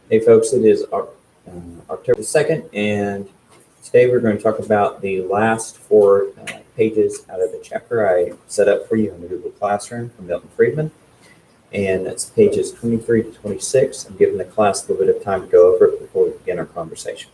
Hey folks, it is October 2nd, and today we're going to talk about the last four pages out of the chapter I set up for you in the Google Classroom from Milton Friedman. And that's pages 23 to 26. I'm giving the class a little bit of time to go over it before we begin our conversation.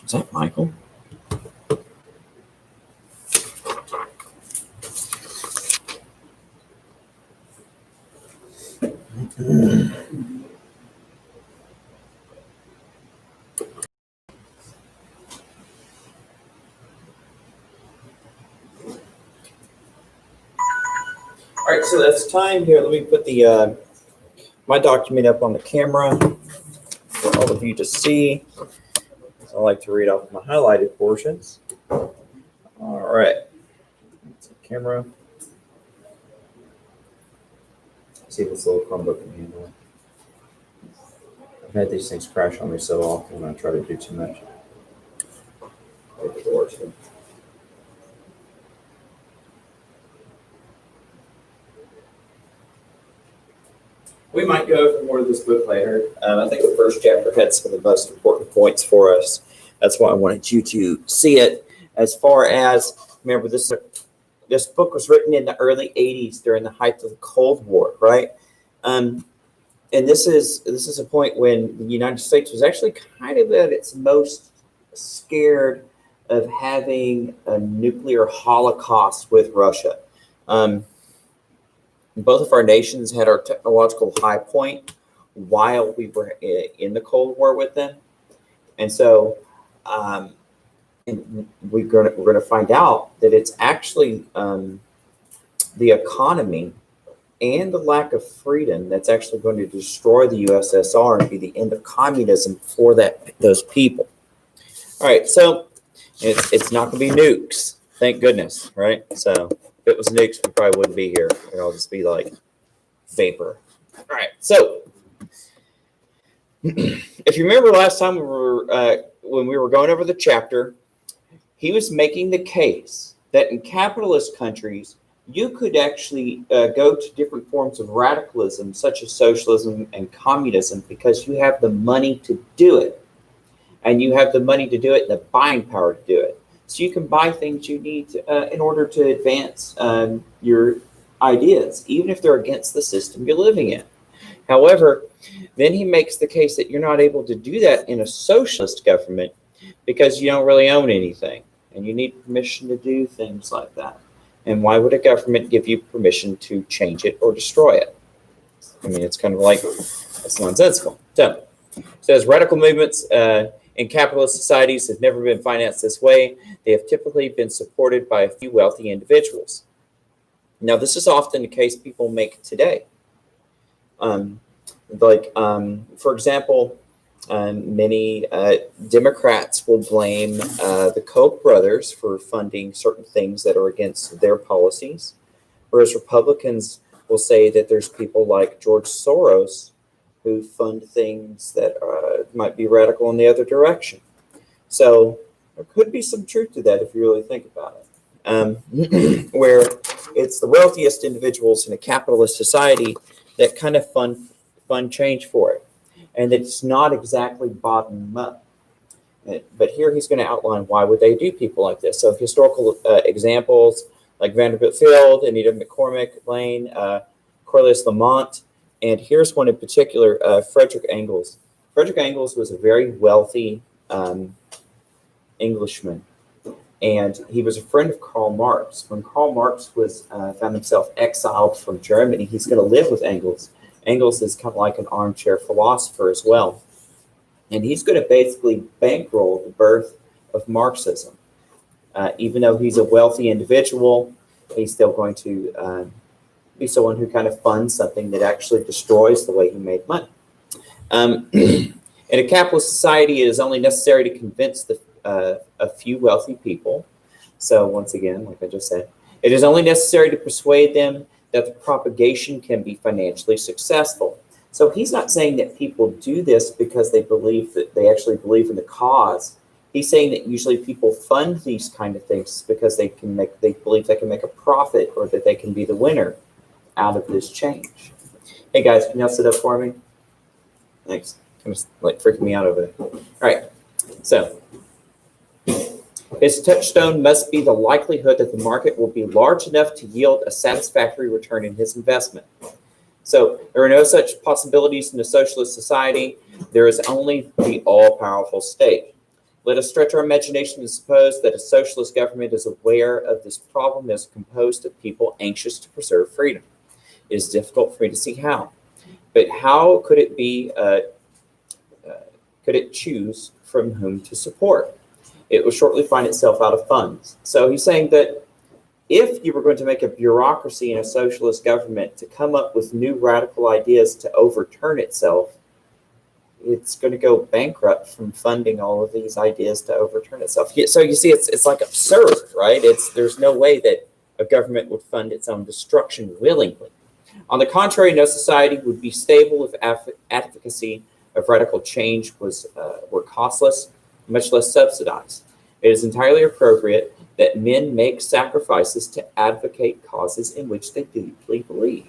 Is that Michael? All right, so that's time here. Let me put the my document up on the camera for all of you to see. I like to read off my highlighted portions. All right, that's the camera. See if this little Chromebook can handle it. I've had these things crash on me so often when I try to do too much. We might go over more of this book later. I think the first chapter had some of the most important points for us. That's why I wanted you to see it. As far as, remember, this book was written in the early 80s during the height of the Cold War, right? And this is a point when the United States was actually kind of at its most scared of having a nuclear holocaust with Russia. Both of our nations had our technological high point while we were in the Cold War with them. And so we're going to find out that it's actually the economy and the lack of freedom that's actually going to destroy the USSR and be the end of communism for those people. All right, so it's not going to be nukes, thank goodness, right? So if it was nukes, we probably wouldn't be here. It'd all just be like vapor. All right, so if you remember last time when we were going over the chapter, he was making the case that in capitalist countries, you could actually go to different forms of radicalism, such as socialism and communism, because you have the money to do it. And you have the money to do it and the buying power to do it. So you can buy things you need in order to advance your ideas, even if they're against the system you're living in. However, then he makes the case that you're not able to do that in a socialist government because you don't really own anything and you need permission to do things like that. And why would a government give you permission to change it or destroy it? I mean, it's kind of like, it's nonsensical. So it says radical movements in capitalist societies have never been financed this way. They have typically been supported by a few wealthy individuals. Now, this is often the case people make today. For example, many Democrats will blame the Koch brothers for funding certain things that are against their policies, whereas Republicans will say that there's people like George Soros who fund things that might be radical in the other direction. So there could be some truth to that if you really think about it, where it's the wealthiest individuals in a capitalist society that kind of fund change for it. And it's not exactly bottom up. But here he's going to outline why would they do people like this. So historical examples like Vanderbilt Field, Anita McCormick Lane, Corliss Lamont. And here's one in particular, Frederick Engels. Frederick Engels was a very wealthy Englishman. And he was a friend of Karl Marx. When Karl Marx found himself exiled from Germany, he's going to live with Engels. Engels is kind of like an armchair philosopher as well. And he's going to basically bankroll the birth of Marxism. Even though he's a wealthy individual, he's still going to be someone who kind of funds something that actually destroys the way he made money. In a capitalist society, it is only necessary to convince a few wealthy people. So once again, like I just said, It is only necessary to persuade them that the propagation can be financially successful. So he's not saying that people do this because they actually believe in the cause. He's saying that usually people fund these kind of things because they believe they can make a profit or that they can be the winner out of this change. Hey guys, can y'all sit up for me? Thanks. Kind of like freaking me out over there. All right. So its touchstone must be the likelihood that the market will be large enough to yield a satisfactory return in his investment. So there are no such possibilities in a socialist society. There is only the all-powerful state. Let us stretch our imagination and suppose that a socialist government is aware of this problem and is composed of people anxious to preserve freedom. It is difficult for me to see how. But how could it be, could it choose from whom to support? It will shortly find itself out of funds. So he's saying that if you were going to make a bureaucracy in a socialist government to come up with new radical ideas to overturn itself, it's going to go bankrupt from funding all of these ideas to overturn itself. So you see, it's like absurd, right? There's no way that a government would fund its own destruction willingly. On the contrary, no society would be stable if advocacy of radical change were costless, much less subsidized. It is entirely appropriate that men make sacrifices to advocate causes in which they deeply believe.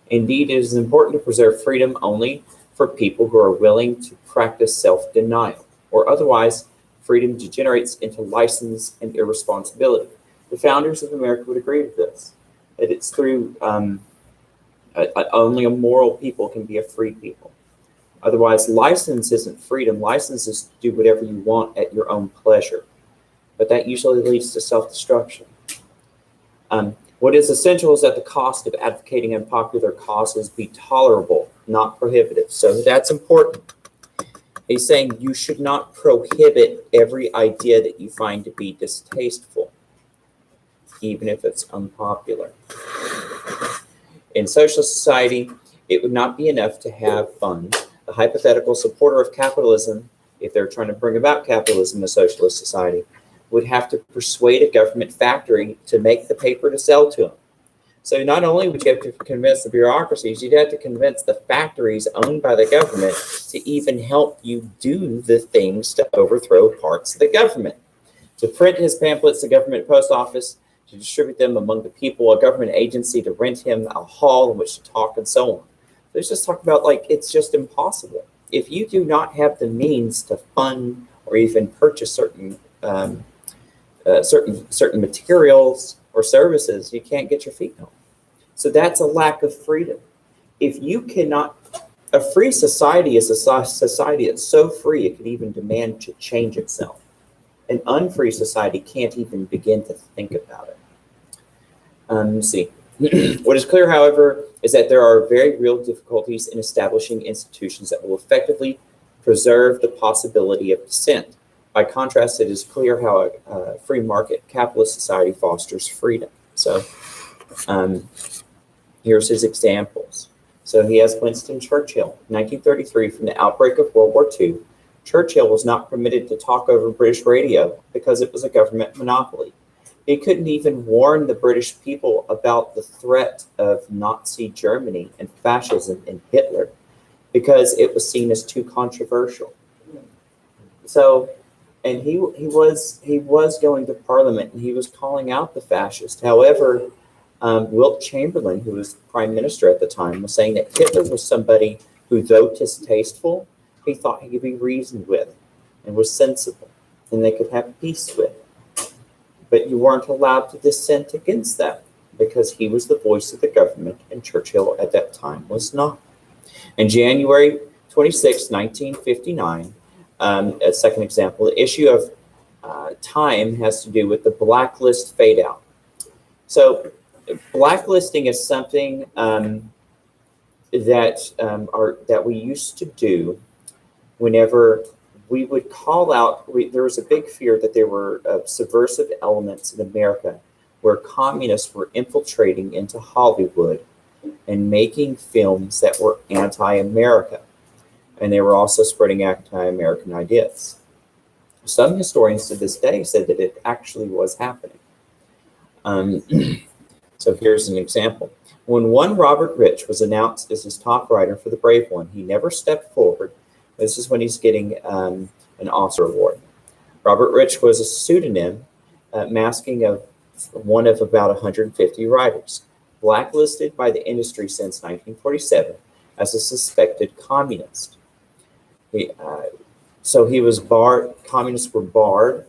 Indeed, it is important to preserve freedom only for people who are willing to practice self-denial, or otherwise freedom degenerates into license and irresponsibility. The founders of America would agree with this, that it's through only a moral people can be a free people. Otherwise, license isn't freedom. License is to do whatever you want at your own pleasure. But that usually leads to self-destruction. What is essential is that the cost of advocating unpopular causes be tolerable, not prohibitive. So that's important. He's saying you should not prohibit every idea that you find to be distasteful, even if it's unpopular. In socialist society, it would not be enough to have funds. A hypothetical supporter of capitalism, if they're trying to bring about capitalism in a socialist society, would have to persuade a government factory to make the paper to sell to them. So not only would you have to convince the bureaucracies, you'd have to convince the factories owned by the government to even help you do the things to overthrow parts of the government. To print his pamphlets, the government post office, to distribute them among the people, a government agency to rent him a hall in which to talk, and so on. Let's just talk about, like, it's just impossible. If you do not have the means to fund or even purchase certain materials or services, you can't get your feet on. So that's a lack of freedom. If you cannot, a free society is a society that's so free it can even demand to change itself. An unfree society can't even begin to think about it. Let's see. What is clear, however, is that there are very real difficulties in establishing institutions that will effectively preserve the possibility of dissent. By contrast, it is clear how a free market capitalist society fosters freedom. So here's his examples. So he has Winston Churchill. 1933, from the outbreak of World War II, Churchill was not permitted to talk over British radio because it was a government monopoly. He couldn't even warn the British people about the threat of Nazi Germany and fascism and Hitler because it was seen as too controversial. So, and he was going to Parliament and he was calling out the fascists. However, Wilt Chamberlain, who was prime minister at the time, was saying that Hitler was somebody who, though distasteful, he thought he could be reasoned with and was sensible and they could have peace with. But you weren't allowed to dissent against that because he was the voice of the government and Churchill at that time was not. In January 26, 1959, a second example, the issue of time has to do with the blacklist fade out. So blacklisting is something that we used to do whenever we would call out, there was a big fear that there were subversive elements in America where communists were infiltrating into Hollywood and making films that were anti-America. And they were also spreading anti-American ideas. Some historians to this day said that it actually was happening. So here's an example. When one Robert Rich was announced as his top writer for The Brave One, he never stepped forward. This is when he's getting an Oscar award. Robert Rich was a pseudonym masking of one of about 150 writers, blacklisted by the industry since 1947 as a suspected communist. So he was barred, communists were barred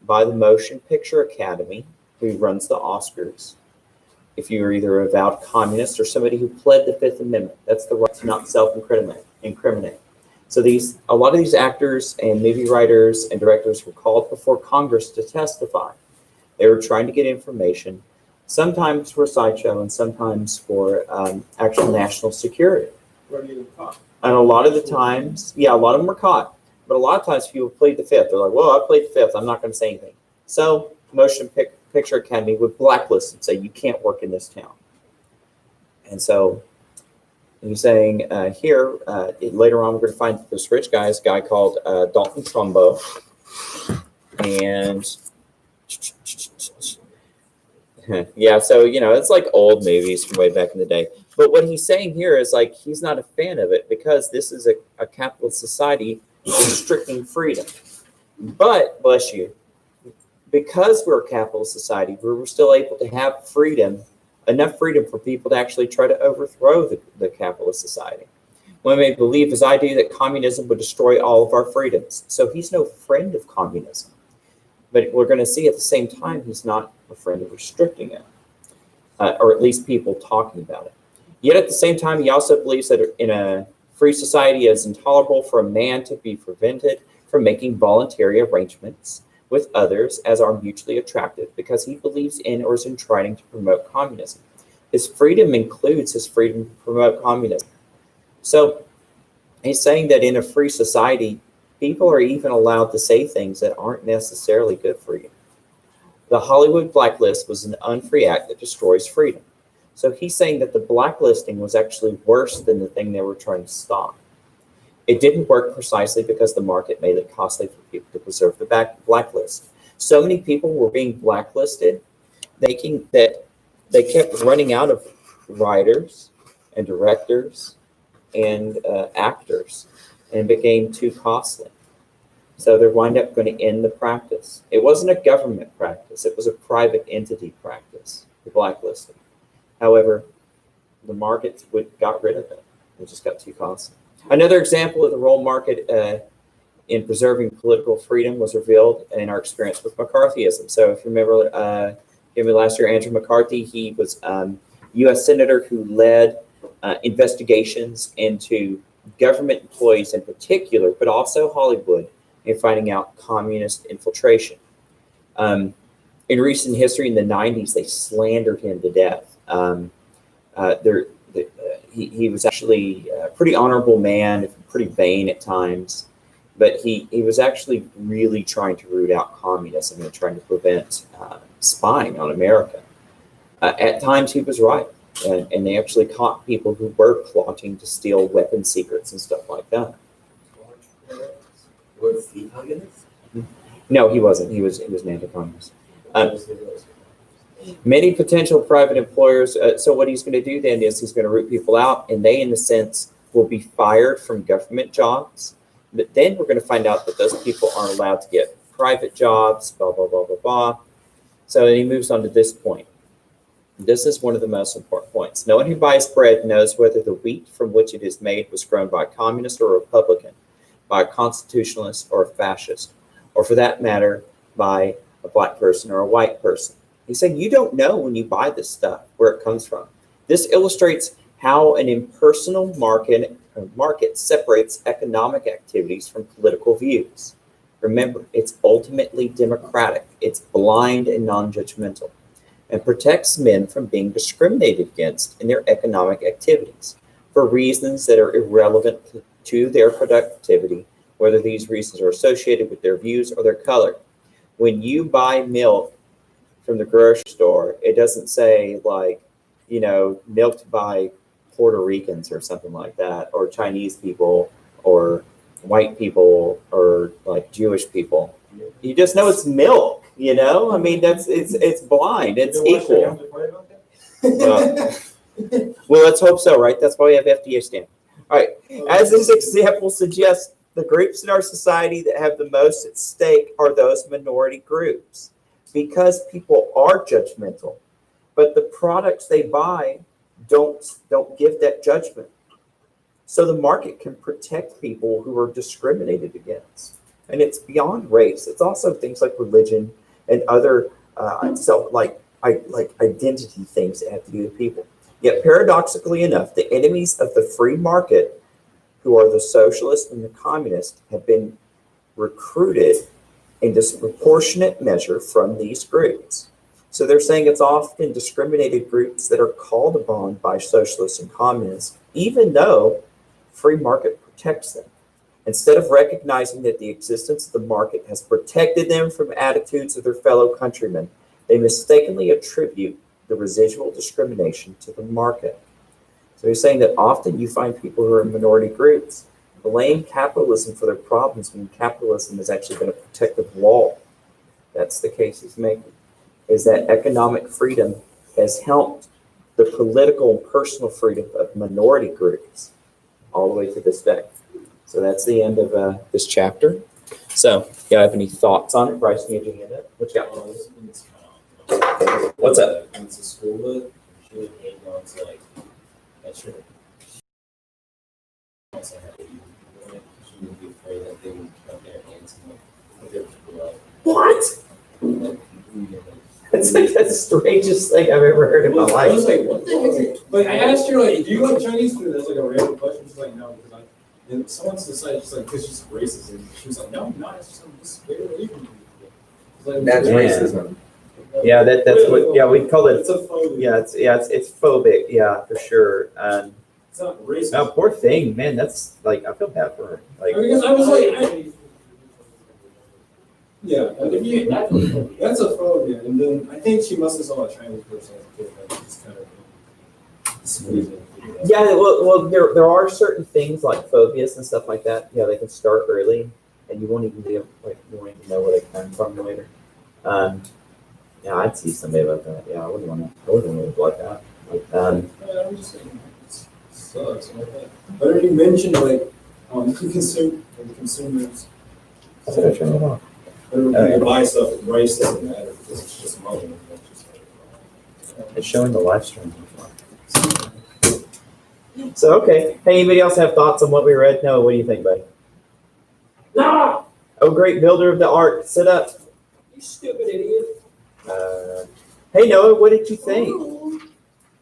by the Motion Picture Academy, who runs the Oscars. If you were either a avowed communist or somebody who pled the Fifth Amendment, that's the right to not self-incriminate. So a lot of these actors and movie writers and directors were called before Congress to testify. They were trying to get information, sometimes for sideshow and sometimes for actual national security. And a lot of the times, a lot of them were caught. But a lot of times people plead the Fifth. They're like, well, I plead the Fifth. I'm not going to say anything. So Motion Picture Academy would blacklist and say, you can't work in this town. And so he's saying here, later on, we're going to find this rich guy called Dalton Trumbo. And yeah, so, it's like old movies from way back in the day. But what he's saying here is like, he's not a fan of it because this is a capitalist society restricting freedom. But, bless you, because we're a capitalist society, we're still able to have freedom, enough freedom for people to actually try to overthrow the capitalist society. One may believe, as I do, that communism would destroy all of our freedoms. So he's no friend of communism. But we're going to see at the same time, he's not a friend of restricting it, or at least people talking about it. Yet at the same time, he also believes that in a free society, it is intolerable for a man to be prevented from making voluntary arrangements with others as are mutually attractive because he believes in or is in trying to promote communism. His freedom includes his freedom to promote communism. So he's saying that in a free society, people are even allowed to say things that aren't necessarily good for you. The Hollywood blacklist was an unfree act that destroys freedom. So he's saying that the blacklisting was actually worse than the thing they were trying to stop. It didn't work precisely because the market made it costly for people to preserve the blacklist. So many people were being blacklisted, thinking that they kept running out of writers and directors and actors, and it became too costly. So they wind up going to end the practice. It wasn't a government practice. It was a private entity practice, the blacklisting. However, the markets got rid of it. It just got too costly. Another example of the role market in preserving political freedom was revealed in our experience with McCarthyism. So if you remember last year, Andrew McCarthy, he was U.S. Senator who led investigations into government employees in particular, but also Hollywood, in finding out communist infiltration. In recent history, in the 90s, they slandered him to death. He was actually a pretty honorable man, pretty vain at times, but he was actually really trying to root out communism and trying to prevent spying on America. At times, he was right, and they actually caught people who were plotting to steal weapon secrets and stuff like that. Was he communist? No, he wasn't. He was an anti-communist. Many potential private employers. So what he's going to do then is he's going to root people out, and they, in a sense, will be fired from government jobs. But then we're going to find out that those people aren't allowed to get private jobs, blah, blah, blah, blah, blah. So he moves on to this point. This is one of the most important points. No one who buys bread knows whether the wheat from which it is made was grown by a communist or a Republican, by a constitutionalist or a fascist, or for that matter, by a black person or a white person. He's saying you don't know when you buy this stuff where it comes from. This illustrates how an impersonal market separates economic activities from political views. Remember, it's ultimately democratic. It's blind and non-judgmental, and protects men from being discriminated against in their economic activities for reasons that are irrelevant to their productivity, whether these reasons are associated with their views or their color. When you buy milk from the grocery store, it doesn't say like, milked by Puerto Ricans or something like that, or Chinese people or white people or like Jewish people. You just know it's milk, I mean, it's blind, it's equal. Well, let's hope so, right? That's why we have FDA stamp. All right. As this example suggests, the groups in our society that have the most at stake are those minority groups because people are judgmental, but the products they buy don't give that judgment. So the market can protect people who are discriminated against. And it's beyond race. It's also things like religion and other like identity things that have to do with people. Yet paradoxically enough, the enemies of the free market, who are the socialists and the communists, have been recruited in disproportionate measure from these groups. So they're saying it's often discriminated groups that are called upon by socialists and communists, even though free market protects them. Instead of recognizing that the existence of the market has protected them from attitudes of their fellow countrymen, they mistakenly attribute the residual discrimination to the market. So he's saying that often you find people who are in minority groups blame capitalism for their problems when capitalism has actually been a protective wall. That's the case he's making, is that economic freedom has helped the political and personal freedom of minority groups all the way to this day. So that's the end of this chapter. So, you have any thoughts on it? Bryce, you need your hand up. What you got? What's up? It's a school book. She would hang on to like extra. Also have to use it. She would be afraid that they would cut their hands and put their people up. What? It's like the strangest thing I've ever heard in my I was life. like, what the heck? Like, I asked her, like, do you like Chinese food? That's like a random question. She's like, no, because and someone decided, she's like, because she's racist. And she was like, no, I'm not. It's just, I'm just very Asian. Like, That's Yeah. racism. Yeah, that's what. Yeah, we call it. It's a phobia. Yeah, it's phobic. Yeah, for sure. It's not racist. Oh, poor thing, man. That's like I feel bad for her. Like, Because I was like, yeah, like if you, that's a phobia. And then I think she must have saw a Chinese person as a kid. Like, it's kind of smooth. yeah, well, there are certain things like phobias and stuff like that. Yeah, they can start early, and you won't even be like you won't even know where they come from later. Yeah, I'd see somebody about that. Yeah, I wouldn't want to live like that. I'm just saying, it sucks. Like that. But already mentioned like consumers. I said I turned it off. When you buy stuff, race doesn't matter because it's just money. It's showing the live stream. So okay. Hey, anybody else have thoughts on what we read? No, what do you think, buddy? No. Oh, great builder of the ark, sit up. You stupid idiot. Hey Noah, what did you think?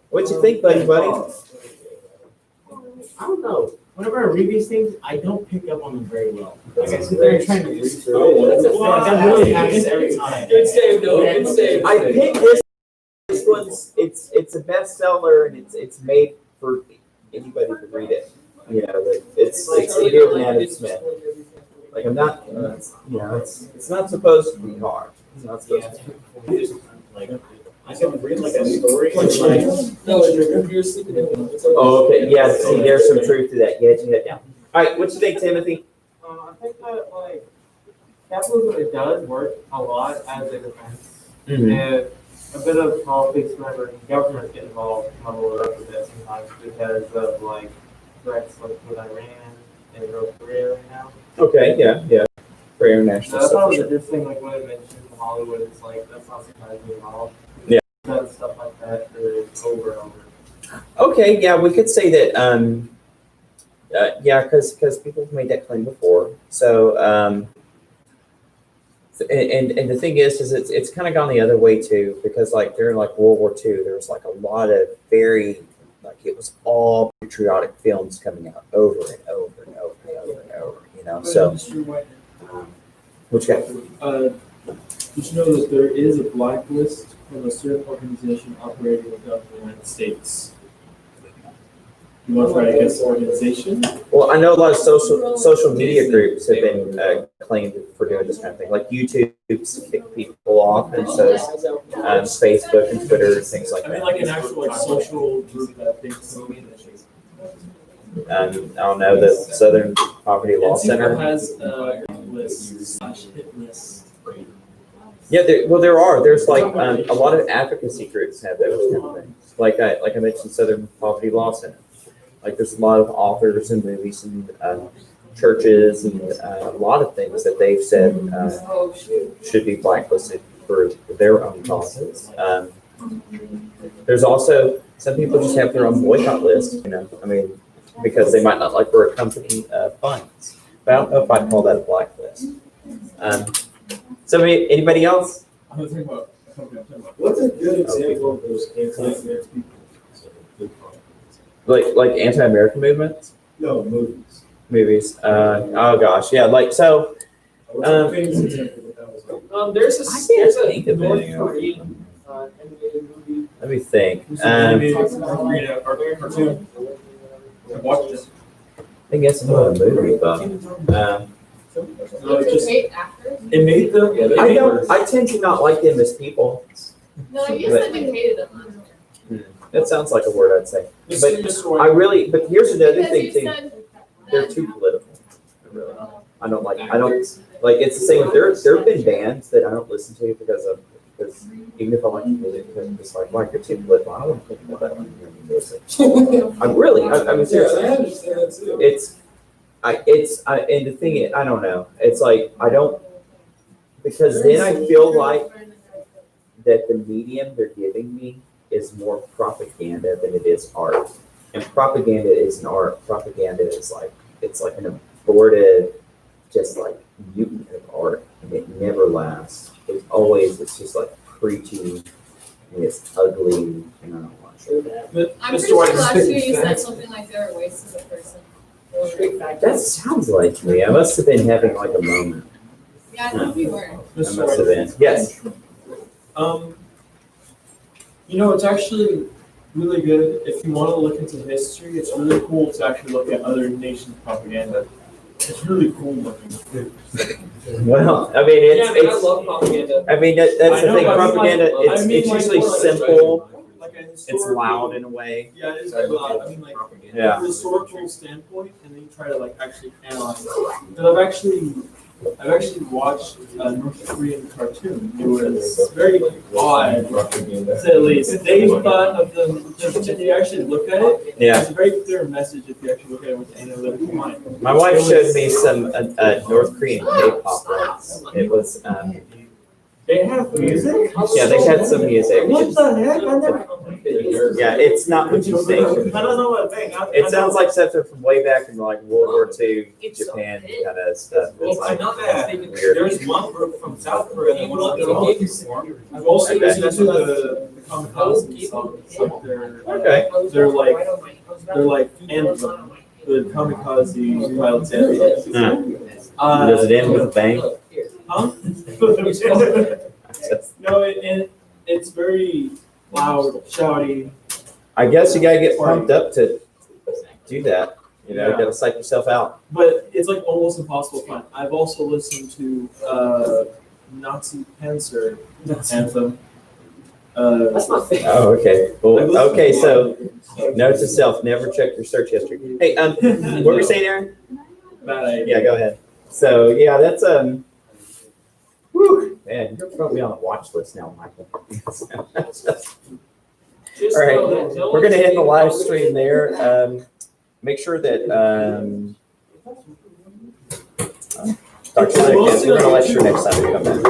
What'd you think, buddy? I don't know. Whenever I read these things, I don't pick up on them very well. Like I sit there and try to read through it. That really happens every time. Good save, Noah. Good save. I picked this. This one's it's a bestseller and it's made for anybody to read it. You know, it's easier than Adam Smith. Like I'm not, you know, it's not supposed to be hard. It's not supposed to be. Like, I can read like a story. No, you're sleeping. Oh, okay. Yeah, see, there's some truth to that. Get your head down. All right, what you think, Timothy? I think that like capitalism it does work a lot as a defense, and a bit of politics whenever governments get involved muddle it up a bit sometimes because of like threats like with Iran and North Korea right now. Okay, yeah. For So international that's stuff. probably for the sure. good thing, like when it mentions Hollywood, it's like that's not surprising at all. Yeah. Done stuff like that for over and over. Okay, yeah, we could say that. Yeah, because people have made that claim before. So, and the thing is it's kind of gone the other way too, because like during like World War II, there was like a lot of very like it was all patriotic films coming out over and over and over and over and over. You know, so which guy? Did you know that there is a blacklist of a certain organization operating within the United States? You want to fight against the organization? Well, I know a lot of social media groups have been claimed for doing this kind of thing. Like YouTube's kick people off, and so Facebook and Twitter and things like I mean, that. like an actual like social group that thinks. I don't know, the Southern Poverty Law And Cena Center. has a list / hit list Yeah, there are. There's like a lot of advocacy groups have those kind of things. Like I mentioned, Southern Poverty Law Center. Like there's a lot of authors and movies and churches and a lot of things that they've said should be blacklisted for their own causes. There's also some people just have their own boycott list. I mean, because they might not like where a company funds. But I don't know if I'd call that a blacklist. So anybody else? I'm talking about, What's a good example of those anti-American people? Like anti-American movements, No, movies. movies. Oh gosh, yeah. Like so. What's a famous example that was like? There's I can't think a of North any. Korean animated movie. Let me think. cartoon. I watched it. I guess I'm not a movie buff. No, it just, Great actors. it made them. I don't. I tend to not like them as people. No, you said you hated them last year. That sounds like a word I'd say. But Mr. I really. But here's another Because thing you too. said They're that- too political. Really. I don't like. It's the same. There have been bands that I don't listen to because even if I like the music, it's like, Mike, you're too political. I don't want to think about that when you're music. I'm really. I mean seriously. I understand that too. And the thing is, I don't know. It's like I don't, because then I feel like that the medium they're giving me is more propaganda than it is art. And propaganda isn't art. Propaganda is like, it's like an aborted, just like mutant of art. And it never lasts. It's just like preachy and it's ugly. And I don't want to show that. I'm pretty sure last year you said something like they were wasted a person. That sounds like me. I must have been having like a moment. Yeah, I think you were. I must have been. Yes. It's actually really good. If you want to look into history, it's really cool to actually look at other nations' propaganda. It's really cool looking. Well, I mean, I it's love propaganda. I mean, that's I the know, thing. I mean, Propaganda, like- I it's mean, usually like, simple. Like a It's historical- loud in a way. Yeah, it is very loud. I mean, like, Yeah. from a historical standpoint, and then you try to like actually analyze it. And I've actually watched a North Korean cartoon. It was very odd, to say the least. They thought of them, if you actually look at it, Yeah. it's a very clear message if you actually look at it with analytical mind. My wife showed me some North Korean K-pop once. It was They have music? yeah, they had some music. What the heck? I never. Yeah, it's not what you think. I don't know what thing. It sounds like something from way back in like World War II, Japan kind of stuff. It's like weird. There's one group from South Korea that will their own perform. I've also Okay. listened to the Kamikaze songs. Like Okay. they're like anthem. The Kamikaze pilots anthem. Does it end with a bang? Huh? No, it's very loud, shouty. I guess you gotta get pumped up to do that. You know, you Yeah. gotta psych yourself out. But it's like almost impossible to find. I've also listened to Nazi Panzer anthem. That's not fair. Oh, okay. Well, okay. So, note to self: never check your search history. Hey, what were you saying, Aaron? Bad idea. Yeah, go ahead. So, yeah, that's whew, man, you're probably on the watch list now, Michael. Just All right, know that no We're gonna one's hit the being live published. stream there. Make sure that Dr. Sick, we're gonna lecture next time we come back.